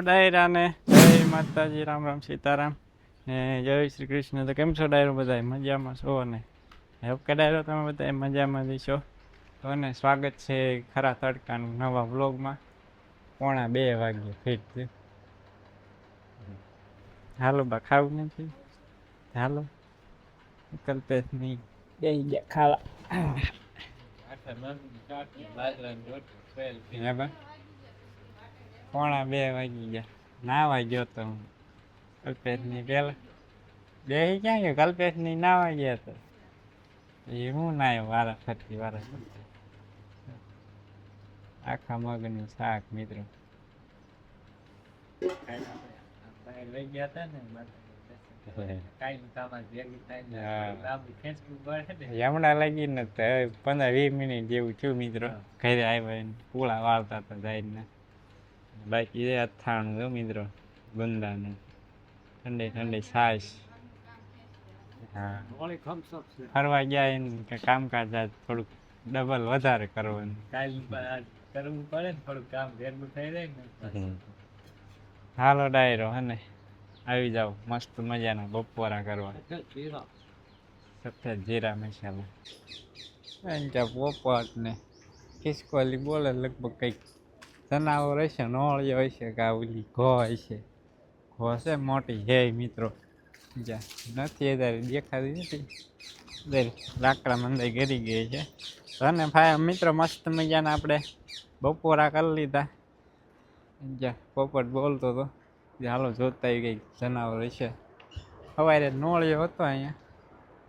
ડાયરા ને જય માતાજી, રામ રામ સીતારામ ને જય શ્રી કૃષ્ણ. તો કેમ છો ડાયરો? બધા મજામાં છો ને? કે ડાયરો તમે બધા મજામાં જઈશો તો ને સ્વાગત છે ખરા તડકાનું નવા વ્લોગમાં. 1:30 વાગ્યે ફીટ છે. હાલો બા, ખાવું નથી? હાલો કલ્પેશ નહીં બે ગયા ખાવા. 1:30 વાગી ગયા. નાવા ગયો તો હું કલ્પેશની પેલા બે ક્યાં ગયો? કલ્પેશની નાવા ગયા તો એ હું નાયો વારા ફરતી આખા મગનું શાક મિત્રો લઈ ગયા હતા ને હમણાં લાગી ને 15-20 મિનિટ જેવું થયું મિત્રો. ઘરે આવ્યા પૂળા વાળતા હતા જાય બાકી એ અથાણું મિત્રો ગુંદાનું ઠંડી ઠંડી છાશ. હા ફરવા ગયા એને કામકાજ થોડુંક ડબલ વધારે કરવાનું કરવું પડે ને થોડુંક કામ ભેગું થઈ જાય ને. હાલો ડાયરો હને આવી જાવ મસ્ત મજાના બપોરા કરવા. સફેદ જીરા મસાલા પોપટ ને ખિસકોલી બોલે લગભગ કંઈક જનાવર હશે, નોળિયો હશે કે ઓલી ઘો હશે. ઘો છે મોટી હે મિત્રો, નથી અત્યારે દેખાતી નથી. લાકડા મંદાઈ ગરી ગઈ છે. અને ભાઈ મિત્રો મસ્ત મજાના આપણે બપોરા કરી લીધા. પોપટ બોલતો હતો હાલો જોતા આવી કંઈક જનાવર હશે. સવારે નોળિયો હતો અહીંયા,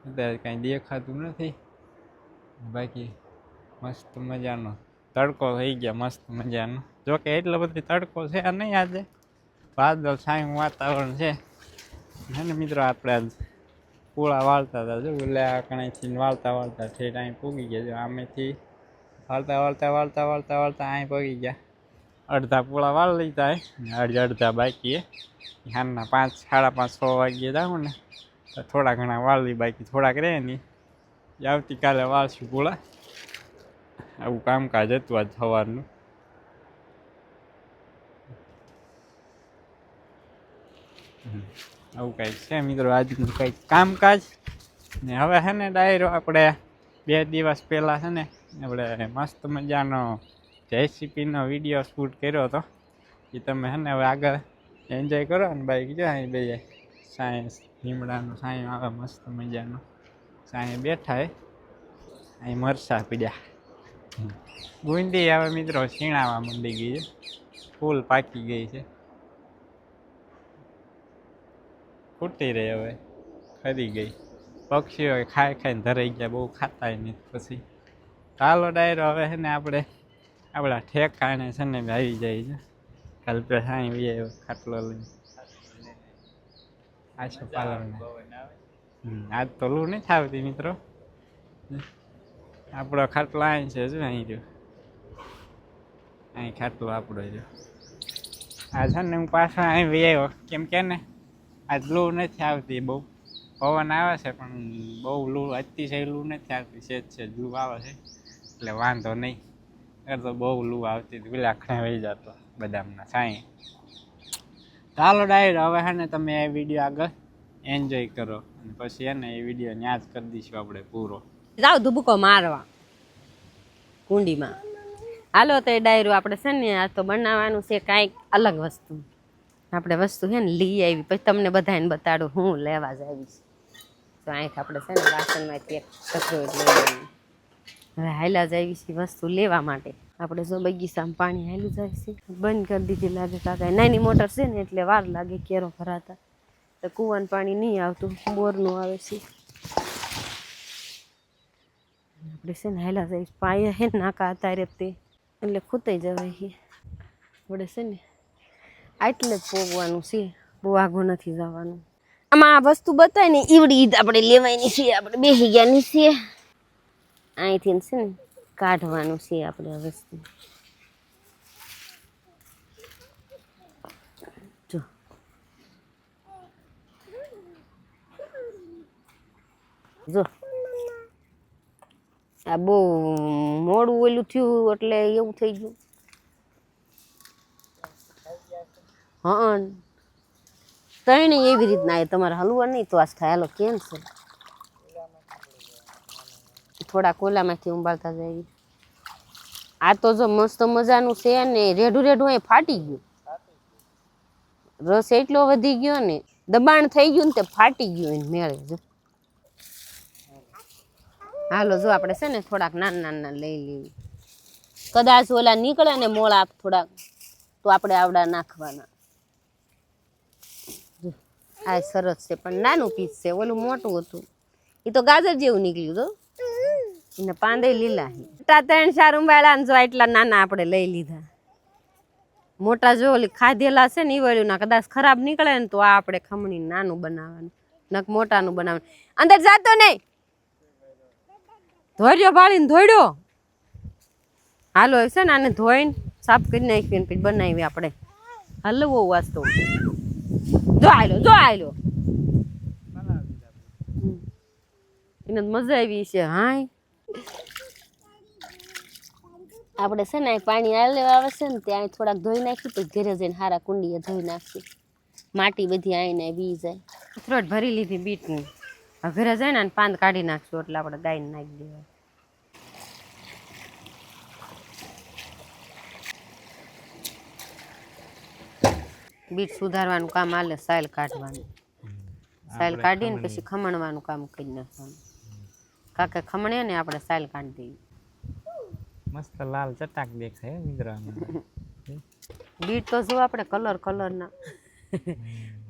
અત્યારે કાંઈ દેખાતું નથી. બાકી મસ્ત મજાનો તડકો થઈ ગયા મસ્ત મજાનો. જોકે એટલો બધો તડકો છે નહીં આજે, વાદળ છાયું વાતાવરણ છે. ને મિત્રો આપણે આજ પૂળા વાળતા હતા. જો એટલે આ કણાથી વાળતા વાળતા ઠેઠ અહીં પૂગી ગયા. જો આમેથી વાળતા અહીં પૂગી ગયા. અડધા પૂળા વાળ લીધા અડધા બાકી હાલના 5, 5:30, 6 વાગ્યે જાઉં ને તો થોડા ઘણા વાળી બાકી થોડાક રહે નહીં. આવતીકાલે વાળશું પૂળા. આવું કામકાજ હતું આજ સવારનું. આવું કંઈક છે મિત્રો આજનું કંઈક કામકાજ. ને હવે છે ને ડાયરો આપણે 2 દિવસ પહેલાં છે ને આપણે મસ્ત મજાનો રેસીપીનો વિડીયો શૂટ કર્યો હતો. એ તમે છે ને હવે આગળ એન્જોય કરો ને. બાઈક જો અહીં બે સાયન્સ લીમડાનું સાંય આવે મસ્ત મજાનો સાંય બેઠા હે. અહીં મરસા પીડ્યા ગુંદી હવે મિત્રો છીણાવા માંડી ગઈ છે, ફૂલ પાકી ગઈ છે, ફૂટી રહી હવે ખરી ગઈ. પક્ષીઓ ખાઈ ખાઈને ધરાઈ ગયા, બહુ ખાતા નહીં. પછી ચાલો ડાયરો હવે છે ને આપણે આપણા ઠેકાણે છે ને આવી જાય છે. કલ્પે સાંઈ બી ખાટલો લઈને આશો પાલન. આજ તો લૂ નથી આવતી મિત્રો. આપણો ખાટલો અહીં છે. જો અહીં રહ્યો, અહીં ખાટલો આપણો રહ્યો. આ છે ને હું પાછો અહીં બી આવ્યો કેમ કે ને આજ લૂ નથી આવતી. બહુ પવન આવે છે પણ બહુ લૂ અતિશય લૂ નથી આવતી. છે લૂ આવે છે એટલે વાંધો નહીં. તો બહુ લૂ આવતી હતી પેલા આખણે વહી જતો બદામના સાંઈ. ચાલો ડાયરો હવે છે ને તમે એ વિડીયો આગળ એન્જોય કરો અને પછી એને એ વિડીયો ન્યા જ કરી દઈશું આપણે પૂરો. જાવ ધુબકો મારવા કુંડીમાં. હાલો તો એ ડાયરો આપણે છે ને આ તો બનાવવાનું છે કાંઈક અલગ વસ્તુ. આપણે વસ્તુ છે ને લઈ આવી પછી તમને બધાને બતાડું હું લેવા જ આવીશ. તો અહીંથી આપણે છે ને વાસણમાંથી એક કચરો લઈ લેવી. હવે હાયલા જ આવી છે વસ્તુ લેવા માટે. આપણે જો બગીચામાં પાણી હાલ્યું જાય છે, બંધ કરી દીધી લાગે કાકા. નાની મોટર છે ને એટલે વાર લાગે કેરો ભરાતા. તો કૂવાનું પાણી નહીં આવતું, બોરનું આવે છે. આપણે છે ને હાયલા જાય પાયા હે નાકા અત્યારે તે એટલે ખૂતાઈ જવાય છે. આપણે છે ને આટલે જ પોગવાનું છે, બહુ આગું નથી જવાનું. આમાં આ વસ્તુ બતાય ને ઈવડી આપણે લેવાની છે. આપણે બેસી ગયાની છે. અહીંથી છે ને કાઢવાનું છે આપણે આ વસ્તુ. જો જો આ બહુ મોડું ઓલું થયું એટલે એવું થઈ ગયું. હા તઈ એવી રીતના એ તમારે હલવા નહીં તો આજ થાય હાલો કેન્સલ થોડા કોલામાંથી ઉંબાળતા જાય આ તો જો મસ્ત મજાનું છે ને રેડું રેડું અહીં ફાટી ગયું રસ એટલો વધી ગયો ને દબાણ થઈ ગયું ને તે ફાટી ગયું એને મેળે જો હાલો જો આપણે છે ને થોડાક નાના નાના લઈ લેવી કદાચ ઓલા નીકળે ને મોળા થોડાક તો આપણે આવડા નાખવાના આ સરસ છે પણ નાનું પીસ છે ઓલું મોટું હતું એ તો ગાજર જેવું નીકળ્યું તો એને પાંદે લીલા મોટા 3-4 ઉંબાળા ને જો એટલા નાના આપણે લઈ લીધા મોટા જો ઓલી ખાધેલા છે ને એ વળ્યું ના કદાચ ખરાબ નીકળે ને તો આ આપણે ખમણી નાનું બનાવવાનું નક મોટાનું બનાવવાનું અંદર જાતો નહીં ધોર્યો ભાળીને ધોડ્યો હાલો છે ને આને ધોઈને સાફ કરી નાખીને પછી બનાવી આપણે હલવો વાસ્તો જો આયલો એને મજા આવી છે હાય આપણે છે ને પાણી આલેવા આવે છે ને ત્યાં થોડાક ધોઈ નાખી પછી ઘરે જઈને હારા કુંડીએ ધોઈ નાખી માટી બધી આઈને વી જાય થ્રોટ ભરી લીધી બીટની હવે ઘરે જાય ને પાંદ કાઢી નાખશું એટલે આપણે ગાઈને નાખી દેવાય બીટ સુધારવાનું કામ આલે સાઈલ કાઢવાનું સાઈલ કાઢીને પછી ખમણવાનું કામ કરી નાખવાનું કાકે ખમણે ને આપણે સાઈલ કાઢી દઈએ મસ્ત લાલ ચટાક દેખાય મિત્ર બીટ તો જો આપણે કલર ના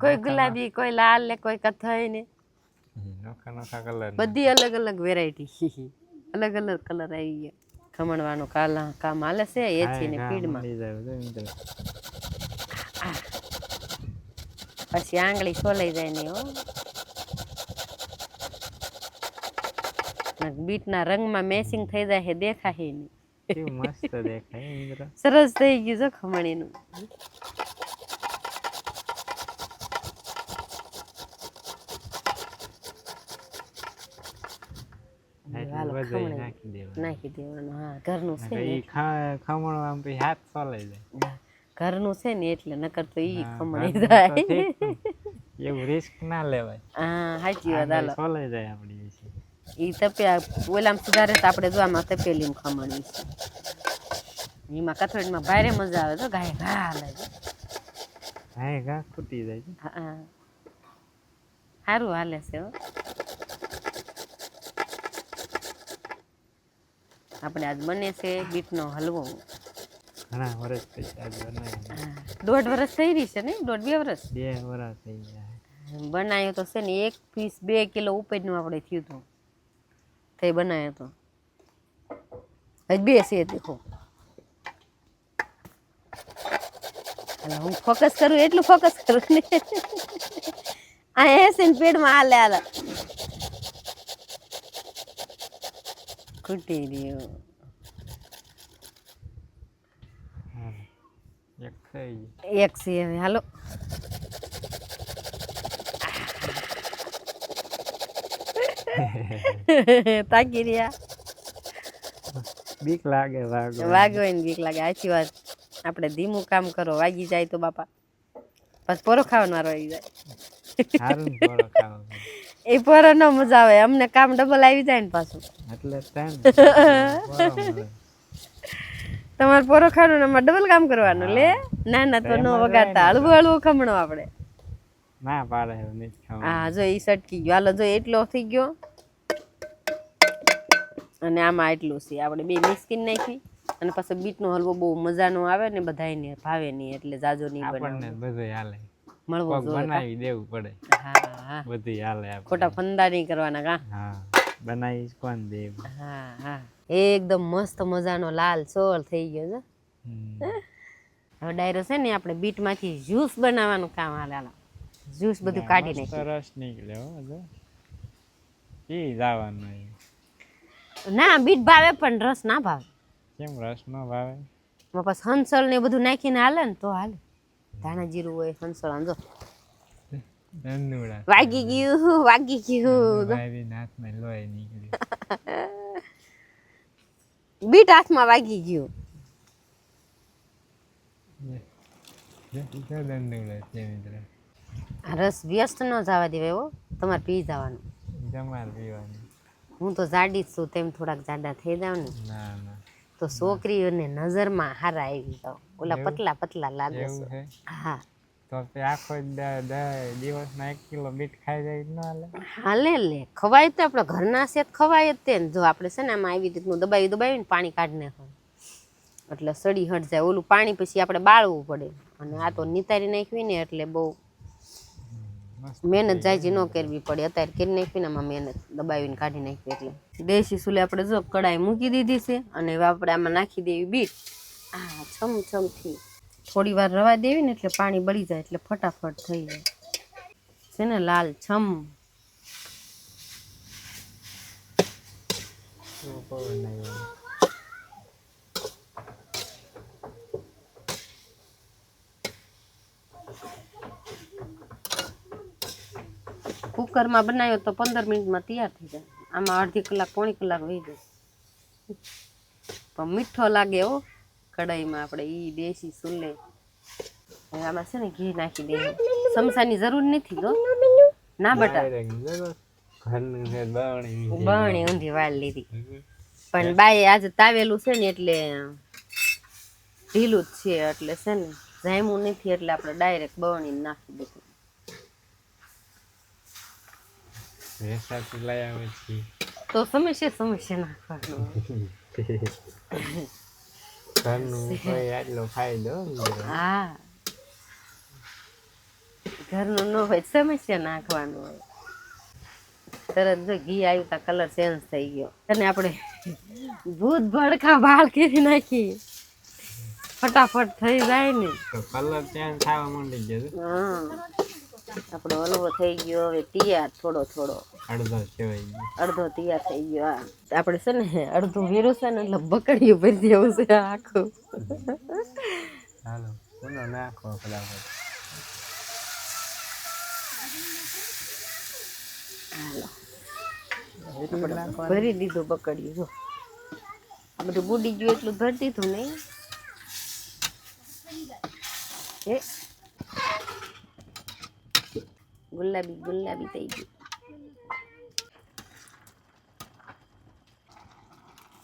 કોઈ ગુલાબી કોઈ લાલ ને કોઈ કથ્થઈ ને નોખા નોખા કલર બધી અલગ અલગ વેરાયટી અલગ અલગ કલર આવી ગયા ખમણવાનું કામ હાલે છે એ છે ને પીડમાં પછી આંગળી સોલાઈ જાય ને હો બીટના રંગમાં મેચિંગ થઈ જાય છે દેખાય નહીં મસ્ત દેખાય મિત્ર સરસ થઈ ગયું છે ખમણીનું નાખી દેવાનું હા ઘરનું છે ને ખમણવા પછી હાથ સોલાઈ જાય ઘરનું છે ને એટલે નકર તો ઈ ખમણી જાય એવું રિસ્ક ના લેવાય હા સાચી વાત હાલો સોલાઈ જાય આપડી ઈ તપેલા ઓલામ સુધારે તો આપણે જો આમાં તપેલીમાં ખમણી છે એમાં કથોડીમાં ભારે મજા આવે તો ગાય ઘા હાલે ઘા ખૂટી જાય હા સારું હાલે છે હો આપણે આજ બને છે બીટનો હલવો ઘણા વર્ષ પછી આજ બનાવ્યો 1.5 વર્ષ થઈ રહી છે ને 1.5-2 વર્ષ 2 વર્ષ થઈ ગયા બનાવ્યો તો છે ને 1 પીસ 2 કિલો ઉપરનું આપણે થયું હતું તે બનાવ્યો તો હજ 2 છે દેખો હાલો હું ફોકસ કરું એટલું ફોકસ કરું ને આ છે ને પેટમાં હાલે ખૂટી રહ્યો એક છે હવે હાલો તાકી રહ્યા બીક લાગે વાગ્યો ને બીક લાગે આછી વાત આપણે ધીમું કામ કરો વાગી જાય તો બાપા પછી પોરો ખાવાનો વારો આવી જાય એ પોરો ન મજા આવે અમને કામ ડબલ આવી જાય ને પાછું એટલે તમારે પોરો ખાવાનું અમારે ડબલ કામ કરવાનું લે ના તો ન વગાડતા હળવું હળવું ખમણો આપણે ના પાડે હા જો ઈ સટકી ગયો હાલો જો એટલો થઈ ગયો અને આમાં એટલું છે આપણે 2 મિક્સ કરી નાખી અને પછી બીટનો હલવો બહુ મજાનો આવે ને બધાયને ભાવે નહીં એટલે જાજો નહીં બને આપણને બધું હાલે મળવો જોઈએ બનાવી દેવું પડે હા બધું હાલે ખોટા ફંદા નહીં કરવાના કા હા બનાવી કોણ દે હા એકદમ મસ્ત મજાનો લાલ સોળ થઈ ગયો છે હવે ડાયરો છે ને આપણે બીટમાંથી જ્યુસ બનાવવાનું કામ હાલે જ્યુસ બધું કાઢી નાખી રસ નીકળ્યો હો ઈ જવાનું ના બીટ ભાવે પણ રસ ના ભાવે કેમ રસ ન ભાવે બસ હંસલ ને બધું નાખીને હાલે ને તો હાલે ધાણા જીરું હોય હંસલ આંજો વાગી ગયું ભાઈ હાથમાં લોહી નીકળ્યું બીટ હાથમાં વાગી ગયું દંડુડા છે મિત્ર આ રસ વ્યસ્ત ન જવા દેવાય હો, તમારે પી જવાનું. જમાર પીવાની. હું તો જાડી જ છું, તેમ થોડાક જાડા થઈ જાવ ને ના ના તો છોકરીઓને નજરમાં હારા આવી જાવ. ઓલા એવું? પતલા પતલા લાગે એવું છે. છે હા તો તે આખો દિવસમાં 1 કિલો બીટ ખાઈ જાય ન હાલે? હાલે લે ખવાય તો આપણે ઘરના છે તો ખવાય જ તે ને. જો આપણે છે ને આમાં આવી રીતનું દબાવીને પાણી કાઢી નાખવાનું એટલે સડી હટ જાય. ઓલું પાણી પછી આપણે બાળવું પડે અને આ તો નિતારી નાખવી ને એટલે બહુ મસ્ત મહેનત જાય ન કરવી પડે. અત્યારે કરી નાખવી ને આમાં મહેનત દબાવીને કાઢી નાખવી એટલે. દેશી સુલે આપણે જો કડાઈ મૂકી દીધી છે અને હવે આપણે આમાં નાખી દેવી બીટ. હા છમછમથી થોડી વાર રવા દેવી ને એટલે પાણી બળી જાય એટલે ફટાફટ થઈ જાય છે ને લાલ છમ. કુકરમાં બનાવ્યો તો 15 મિનિટમાં તૈયાર થઈ જાય. આમાં અડધી કલાક પોણી કલાક વહી જાય પણ મીઠો લાગે હો કઢાઈમાં. આપણે ઈ દેશી સુલે હવે આમાં છે ને ઘી નાખી દઈએ. સમસાની જરૂર નથી ગો ના બટા, ઘરનું છે બાવણી બરણી ઊંધી વાળ લીધી પણ બાએ આજે તાવેલું છે ને એટલે ઢીલું જ છે એટલે છે ને જામ્યું નથી એટલે આપણે ડાયરેક્ટ બરણી નાખી દીધું. વેસાથી લઈ આવે છે તો સમસ્યા નાખવાનું. ઘરનું કોઈ આટલો ફાયદો હા ઘરનું ન હોય સમસ્યા નાખવાનું હોય. તરત જો ઘી આવ્યું તા કલર ચેન્જ થઈ ગયો અને આપણે ભૂત ભડકા વાળ કરી નાખી ફટાફટ થઈ જાય ને તો કલર ચેન્જ થવા માંડી ગયો. હા આપણો હલવો થઈ ગયો હવે તૈયાર. થોડો અડધો સેવાઈ ગયો, અડધો તૈયાર થઈ ગયો. હા આપણે છે ને અડધું વેરું છે ને એટલે બકડીયું ભરી દેવું છે આખું. હાલો બોલો નાખો ફટાફટ. ભરી દીધું બકડીયું. જો આ બધું બુડી ગયું એટલું ભરી દીધું નહીં એ ગુલાબી થઈ ગયું.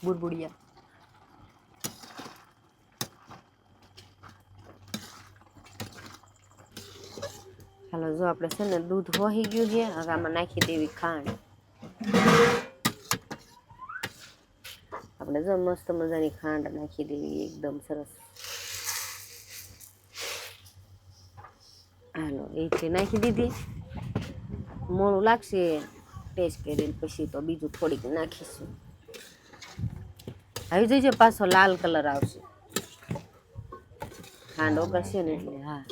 બુડબુડિયા હાલો જો આપણે છે ને દૂધ વહી ગયું છે. હવે આમાં નાખી દેવી ખાંડ. આપણે જો મસ્ત મજાની ખાંડ નાખી દેવી એકદમ સરસ. હાલો એ છે નાખી દીધી. મોડું લાગશે ટેસ્ટ કરીને પછી તો બીજું થોડીક નાખીશું. આવી જઈજો પાછો લાલ કલર આવશે ખાંડ ઓગળશે ને એટલે. હા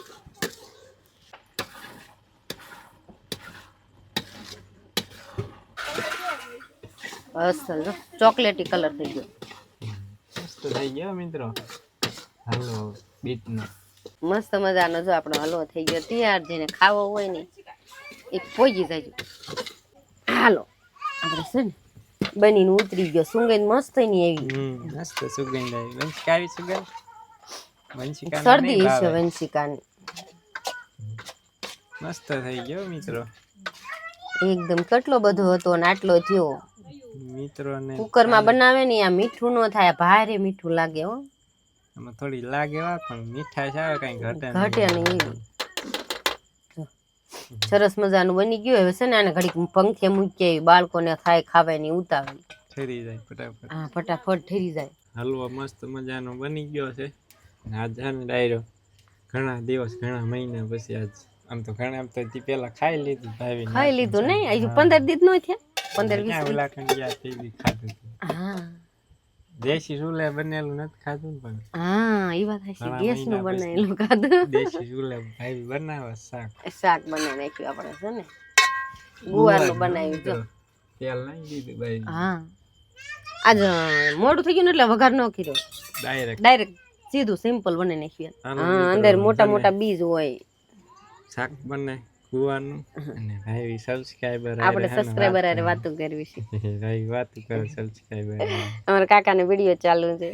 અસલ જો ચોકલેટી કલર થઈ ગયો. મસ્ત થઈ ગયો મિત્રો હાલો બીટનો. મસ્ત મજાનો જો આપણો હલવો થઈ ગયો તૈયાર. જેને ખાવો હોય ને એ પોગી જાય. હાલો આપણે છે ને બનીને ઉતરી ગયો. સુગંધ મસ્ત એની એવી મસ્ત સુગંધ આવી. વંશિકા આવી સુગંધ? વંશિકા શરદી છે વંશિકાની. મસ્ત થઈ ગયો મિત્રો એકદમ કેટલો બધો હતો ને આટલો થયો. મિત્રોને કુકરમાં બનાવે ને આ મીઠું ન થાય, ભારે મીઠું લાગે હો. આમાં થોડી લાગે વા પણ મીઠાશ આવે કઈ ઘટે નહીં. સરસ મજાનું બની ગયું. હવે છે ને આને ઘડીક પંખે મૂકી આવી. બાળકોને થાય ખાવાની ઉતાવળ ઠરી જાય ફટાફટ. હા ફટાફટ ઠરી જાય. હલવો મસ્ત મજાનો બની ગયો છે. આજ છે ને ડાયરો ઘણા દિવસ ઘણા મહિના પછી આજ આમ તો ઘણા આમ તો પેલા ખાઈ લીધું ભાઈ. ખાઈ લીધું નહીં હજુ 15 દિવસ નો થયા. 15-20 ખાધું. હા દેશી ચૂલે બનેલું નથી ખાધું ને પણ હા એ વાત છે. ગેસ નું બનાવેલું ખાધું. દેશી ચૂલે ભાઈ બનાવે શાક બનાવી નાખ્યું આપણે છે ને ગુવારનું બનાવ્યું જો તેલ નાખી દીધું ભાઈ. હા આજ મોડું થઈ ગયું ને એટલે વઘાર ન કર્યો. ડાયરેક્ટ સીધું સિમ્પલ બનાવી નાખ્યું. હા અંદર મોટા મોટા બીજ હોય. શાક બને ગુવાનું અને ભાઈ સબસ્ક્રાઇબર આપણે સબસ્ક્રાઇબર આરે વાતો કરવી છે. ભાઈ વાત કરે સબસ્ક્રાઇબર. અમારા કાકાનો વિડિયો ચાલુ છે.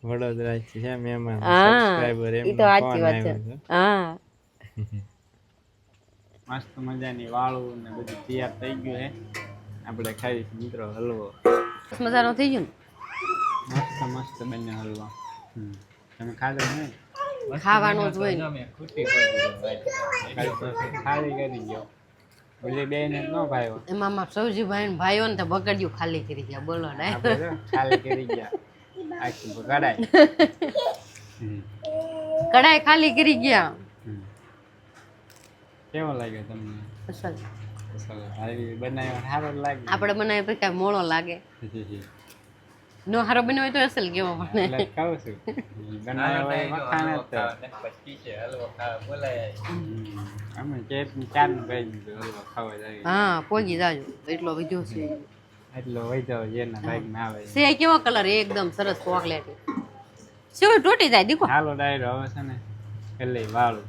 વડોદરા છે મહેમાન હા સબસ્ક્રાઇબર એ તો સાચી વાત છે હા મસ્ત મજાની વાળું ને બધું તૈયાર થઈ ગયું છે આપણે ખાઈશું મિત્રો હલવો મસ્ત મજાનો થઈ ગયું મસ્ત મસ્ત બને હલવા તમે ખાધો નહીં ને ખાવાનું જ હોય ને ખાલી કરી ગયો ઓલી બેન ન ભાઈઓ એમાં મારા સૌજીભાઈ ને ભાઈઓ ને તો બગડ્યું ખાલી કરી ગયા બોલો ને આપણે જો ખાલી કરી ગયા આખી બગાડાય કડાઈ ખાલી કરી ગયા કેવો લાગ્યો તમને અસલ અસલ આવી બનાવ્યો સારો લાગે આપણે બનાવીએ પછી કાંઈ મોળો લાગે નો હારો બન્યો હોય તો અસલ કેવો પણ એટલે ખાઉં છું બનાવ્યો હોય વખાણ જ અમે ચેપની ચારનું કહી દીધું હલવો ખાવા જાય હા પોગી જાજો એટલો વિધો છે એટલો વહી જાવ જેના ભાગમાં આવે સે કેવો કલર એકદમ સરસ ચોકલેટી શું તૂટી જાય દીકો હાલો ડાયરો હવે છે ને એટલે વાળું